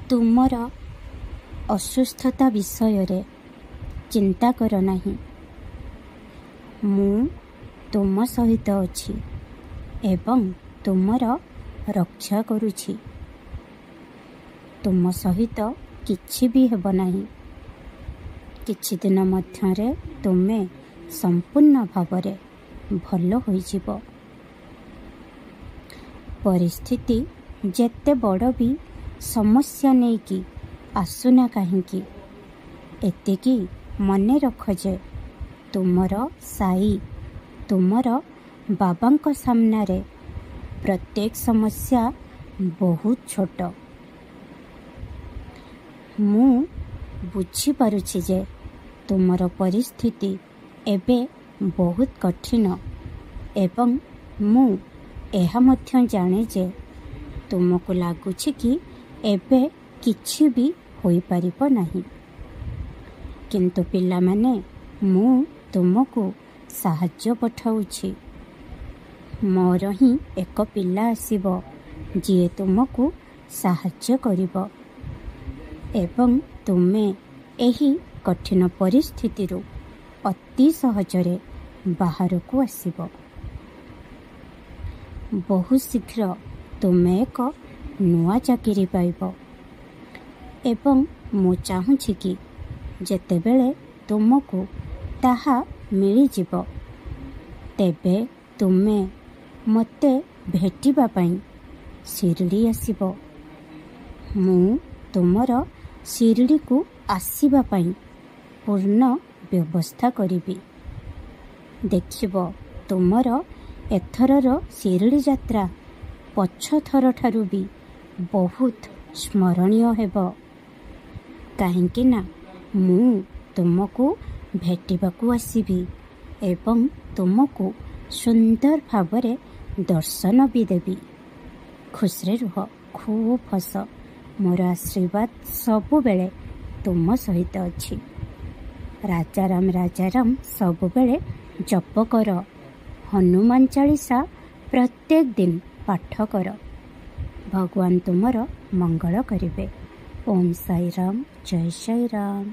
ତୁମର ଅସୁସ୍ଥତା ବିଷୟରେ ଚିନ୍ତା କର ନାହିଁ। ମୁଁ ତୁମ ସହିତ ଅଛି ଏବଂ ତୁମର ରକ୍ଷା କରୁଛି। ତୁମ ସହିତ କିଛି ବି ହେବ ନାହିଁ। କିଛି ଦିନ ମଧ୍ୟରେ ତୁମେ ସମ୍ପୂର୍ଣ୍ଣ ଭାବରେ ଭଲ ହୋଇଯିବ। ପରିସ୍ଥିତି ଯେତେ ବଡ଼ ବି ସମସ୍ୟା ନେଇକି ଆସୁନା କାହିଁକି, ଏତିକି ମନେ ରଖ ଯେ ତୁମର ସାଇ ତୁମର ବାବାଙ୍କ ସାମ୍ନାରେ ପ୍ରତ୍ୟେକ ସମସ୍ୟା ବହୁତ ଛୋଟ। ମୁଁ ବୁଝିପାରୁଛି ଯେ ତୁମର ପରିସ୍ଥିତି ଏବେ ବହୁତ କଠିନ ଏବଂ ମୁଁ ଏହା ମଧ୍ୟ ଜାଣେ ଯେ ତୁମକୁ ଲାଗୁଛି କି ଏବେ କିଛି ବି ହୋଇପାରିବ ନାହିଁ। କିନ୍ତୁ ପିଲାମାନେ, ମୁଁ ତୁମକୁ ସାହାଯ୍ୟ ପଠାଉଛି। ମୋର ହିଁ ଏକ ପିଲା ଆସିବ ଯିଏ ତୁମକୁ ସାହାଯ୍ୟ କରିବ ଏବଂ ତୁମେ ଏହି କଠିନ ପରିସ୍ଥିତିରୁ ଅତି ସହଜରେ ବାହାରକୁ ଆସିବ। ବହୁ ଶୀଘ୍ର ତୁମେ ଏକ ନୂଆ ଚାକିରି ପାଇବ ଏବଂ ମୁଁ ଚାହୁଁଛି କି ଯେତେବେଳେ ତୁମକୁ ତାହା ମିଳିଯିବ ତେବେ ତୁମେ ମୋତେ ଭେଟିବା ପାଇଁ ଶିରିଡ଼ି ଆସିବ। ମୁଁ ତୁମର ଶିରିଡ଼ିକୁ ଆସିବା ପାଇଁ ପୂର୍ଣ୍ଣ ବ୍ୟବସ୍ଥା କରିବି। ଦେଖିବ ତୁମର ଏଥରର ଶିରିଡ଼ି ଯାତ୍ରା ପଛଥରଠାରୁ ବି ବହୁତ ସ୍ମରଣୀୟ ହେବ। କାହିଁକି ନା ମୁଁ ତୁମକୁ ଭେଟିବାକୁ ଆସିବି ଏବଂ ତୁମକୁ ସୁନ୍ଦର ଭାବରେ ଦର୍ଶନ ବି ଦେବି। ଖୁସିରେ ରୁହ, ଖୁବ୍ ହସ। ମୋର ଆଶୀର୍ବାଦ ସବୁବେଳେ ତୁମ ସହିତ ଅଛି। ରାଜାରାମ ସବୁବେଳେ ଜପ କର। ହନୁମାନ ଚାଳିଶା ପ୍ରତ୍ୟେକ ଦିନ ପାଠ କର। ଭଗବାନ ତୁମର ମଙ୍ଗଳ କରିବେ। ଓମ୍ ସାଇରାମ, ଜୟ ସାଇରାମ।